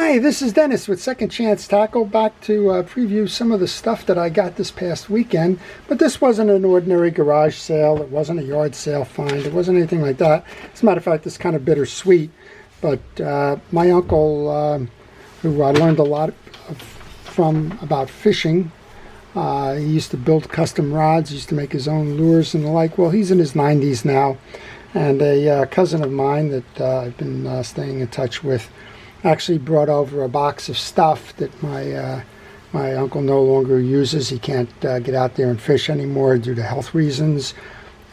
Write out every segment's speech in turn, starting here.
Hi, this is Dennis with Second Chance Tackle, back to preview some of the stuff that I got this past weekend. But this wasn't an ordinary garage sale. It wasn't a yard sale find. It wasn't anything like that. As a matter of fact, it's kind of bittersweet. But my uncle, who I learned a lot from about fishing, he used to build custom rods, he used to make his own lures and the like. Well, he's in his 90s now. And a cousin of mine that I've been staying in touch with actually brought over a box of stuff that my uncle no longer uses. He can't get out there and fish anymore due to health reasons,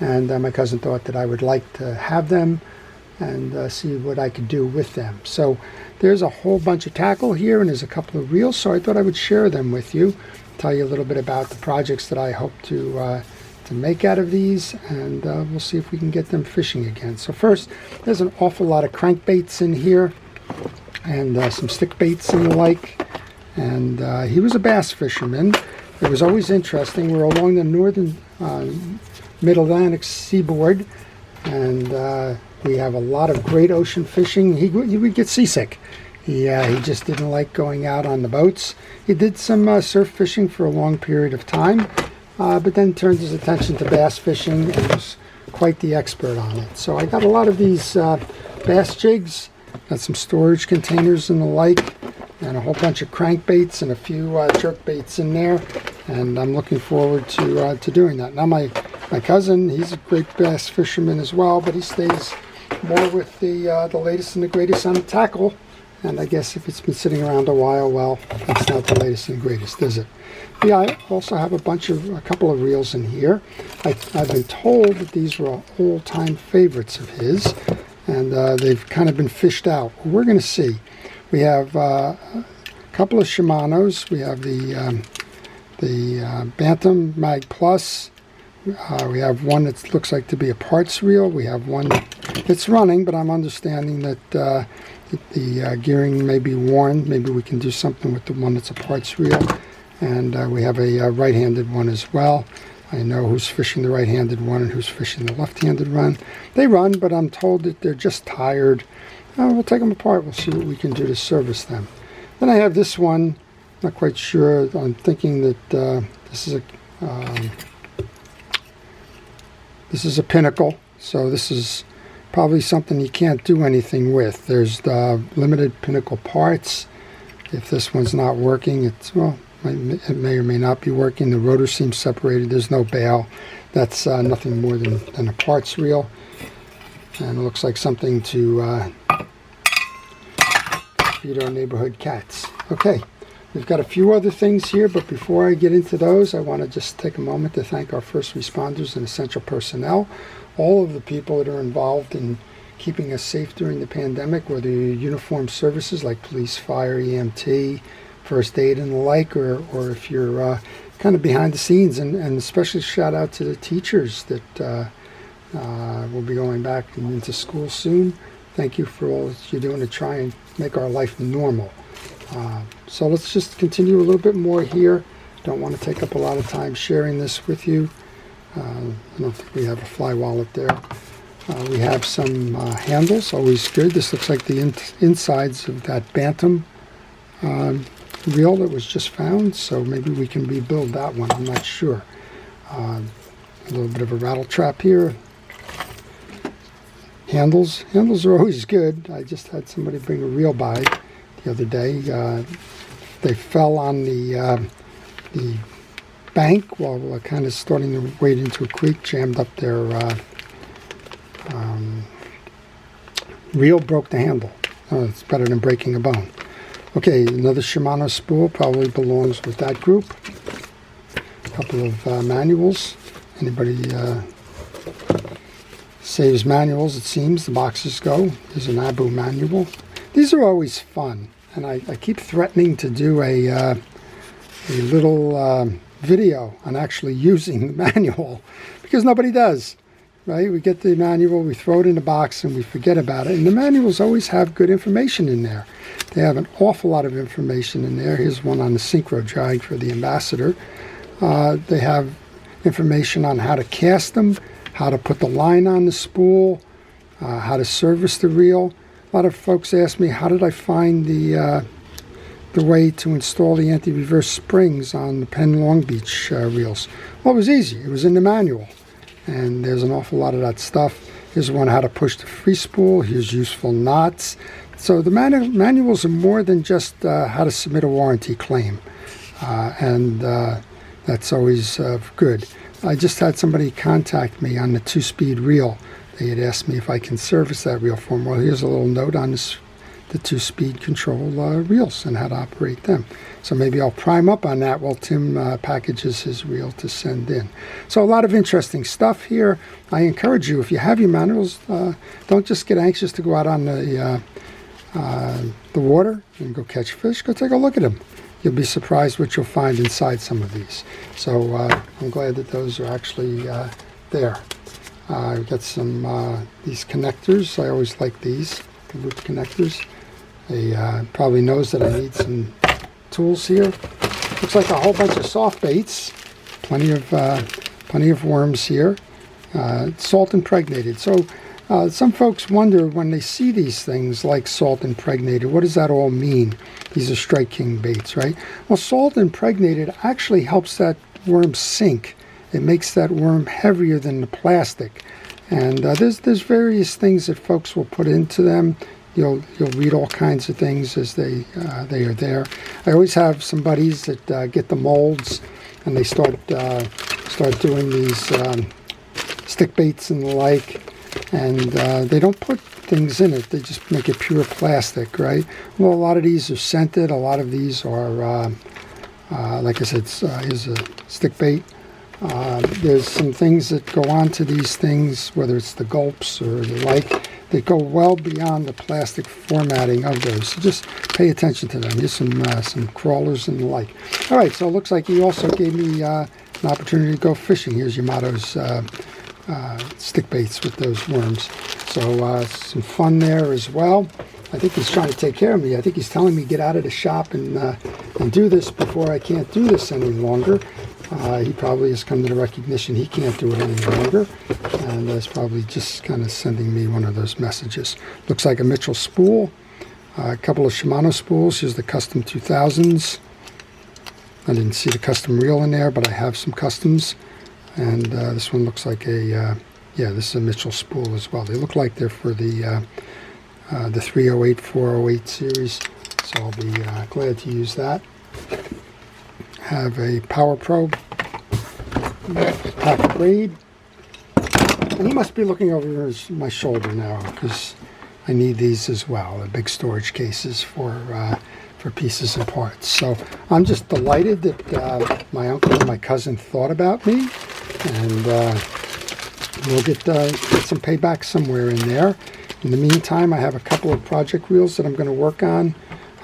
and my cousin thought that I would like to have them and see what I could do with them. So there's a whole bunch of tackle here, and there's a couple of reels, so I thought I would share them with you, tell you a little bit about the projects that I hope to make out of these, and we'll see if we can get them fishing again. So first, there's an awful lot of crankbaits in here, and some stick baits and the like. And he was a bass fisherman. It was always interesting. We're along the northern mid-Atlantic seaboard, and we have a lot of great ocean fishing. He would get seasick. He just didn't like going out on the boats. He did some surf fishing for a long period of time, but then turned his attention to bass fishing and was quite the expert on it. So I got a lot of these bass jigs. Got some storage containers and the like, and a whole bunch of crankbaits and a few jerk baits in there, and I'm looking forward to doing that. Now my cousin, he's a great bass fisherman as well, but he stays more with the latest and the greatest on the tackle, and I guess if it's been sitting around a while, well, that's not the latest and greatest, is it? Yeah, I also have a couple of reels in here. I've been told that these were all-time favorites of his, and they've kind of been fished out. We're going to see. We have a couple of Shimanos. We have the Bantam Mag Plus. We have one that looks like to be a parts reel. We have one that's running, but I'm understanding that the gearing may be worn. Maybe we can do something with the one that's a parts reel. And we have a right-handed one as well. I know who's fishing the right-handed one and who's fishing the left-handed one. They run, but I'm told that they're just tired. We'll take them apart. We'll see what we can do to service them. Then I have this one. Not quite sure. I'm thinking that this is a pinnacle. So this is probably something you can't do anything with. There's limited pinnacle parts. If this one's not working, it may or may not be working. The rotor seems separated. There's no bail. That's nothing more than a parts reel. And it looks like something to feed our neighborhood cats. Okay, we've got a few other things here, but before I get into those, I want to just take a moment to thank our first responders and essential personnel, all of the people that are involved in keeping us safe during the pandemic, whether you're uniformed services like police, fire, EMT, first aid and the like, or if you're kind of behind the scenes, and especially shout out to the teachers that will be going back into school soon. Thank you for all that you're doing to try and make our life normal. So let's just continue a little bit more here. Don't want to take up a lot of time sharing this with you. I don't think we have a fly wallet there. We have some handles, always good. This looks like the insides of that Bantam reel that was just found, so maybe we can rebuild that one. I'm not sure. A little bit of a rattle trap here. Handles are always good. I just had somebody bring a reel by the other day. They fell on the bank while kind of starting to wade into a creek, jammed up their reel, broke the handle. It's better than breaking a bone. Okay, another Shimano spool probably belongs with that group. A couple of manuals. Anybody saves manuals, it seems. The boxes go. There's an Abu manual. These are always fun, and I keep threatening to do a little video on actually using the manual, because nobody does. Right? We get the manual, we throw it in the box, and we forget about it. And the manuals always have good information in there. They have an awful lot of information in there. Here's one on the synchro drag for the Ambassador. They have information on how to cast them, how to put the line on the spool, how to service the reel. A lot of folks ask me, how did I find the the way to install the anti-reverse springs on the Penn Long Beach reels. Well, it was easy. It was in the manual, and there's an awful lot of that stuff. Here's one how to push the free spool. Here's useful knots. So the manuals are more than just how to submit a warranty claim, and that's always good. I just had somebody contact me on the 2-speed reel. They had asked me if I can service that reel for them. Well, here's a little note on this, the 2-speed control reels and how to operate them. So maybe I'll prime up on that while Tim packages his reel to send in. So a lot of interesting stuff here. I encourage you, if you have your manuals, don't just get anxious to go out on the water and go catch fish. Go take a look at them. You'll be surprised what you'll find inside some of these. So I'm glad that those are actually there. I've got some these connectors. I always like these, the loop connectors. They probably knows that I need some tools here. Looks like a whole bunch of soft baits. Plenty of worms here. Salt impregnated. So some folks wonder when they see these things like salt impregnated, what does that all mean? These are Strike King baits, right? Well, salt impregnated actually helps that worm sink. It makes that worm heavier than the plastic. And there's various things that folks will put into them. You'll read all kinds of things as they are there. I always have some buddies that get the molds, and they start doing these stick baits and the like. And they don't put things in it. They just make it pure plastic, right? Well, a lot of these are scented. A lot of these are, like I said, here's a stick bait. There's some things that go onto these things, whether it's the gulps or the like, that go well beyond the plastic formatting of those. So just pay attention to them. Here's some crawlers and the like. All right, so it looks like he also gave me an opportunity to go fishing. Here's Yamato's stick baits with those worms. So some fun there as well. I think he's trying to take care of me. I think he's telling me get out of the shop and do this before I can't do this any longer. He probably has come to the recognition he can't do it any longer, and is probably just kind of sending me one of those messages. Looks like a Mitchell spool, a couple of Shimano spools. Here's the custom 2000s. I didn't see the custom reel in there, but I have some customs. And this one looks like a, yeah, this is a Mitchell spool as well. They look like they're for the 308, 408 series, so I'll be glad to use that. Have a Power Probe, pack braid, and he must be looking over my shoulder now because I need these as well. They're big storage cases for pieces and parts. So I'm just delighted that my uncle and my cousin thought about me, and we'll get some payback somewhere in there. In the meantime, I have a couple of project reels that I'm going to work on.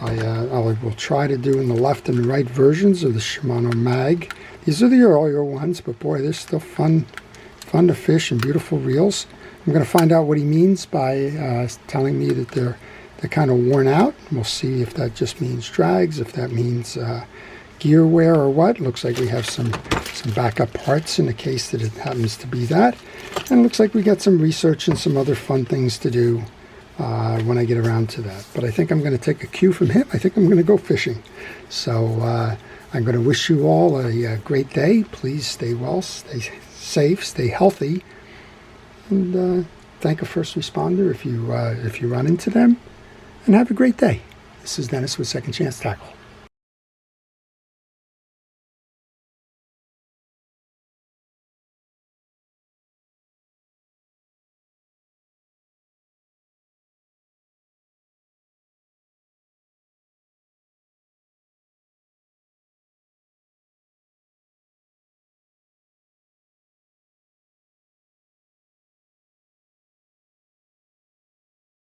I will try to do in the left and right versions of the Shimano Mag. These are the earlier ones, but boy, they're still fun to fish and beautiful reels. I'm going to find out what he means by telling me that they're kind of worn out. We'll see if that just means drags, if that means gear wear or what. Looks like we have some backup parts in the case that it happens to be that. And it looks like we got some research and some other fun things to do when I get around to that. But I think I'm going to take a cue from him. I think I'm going to go fishing. So I'm going to wish you all a great day. Please stay well, stay safe, stay healthy, and thank a first responder if you run into them. And have a great day. This is Dennis with Second Chance Tackle.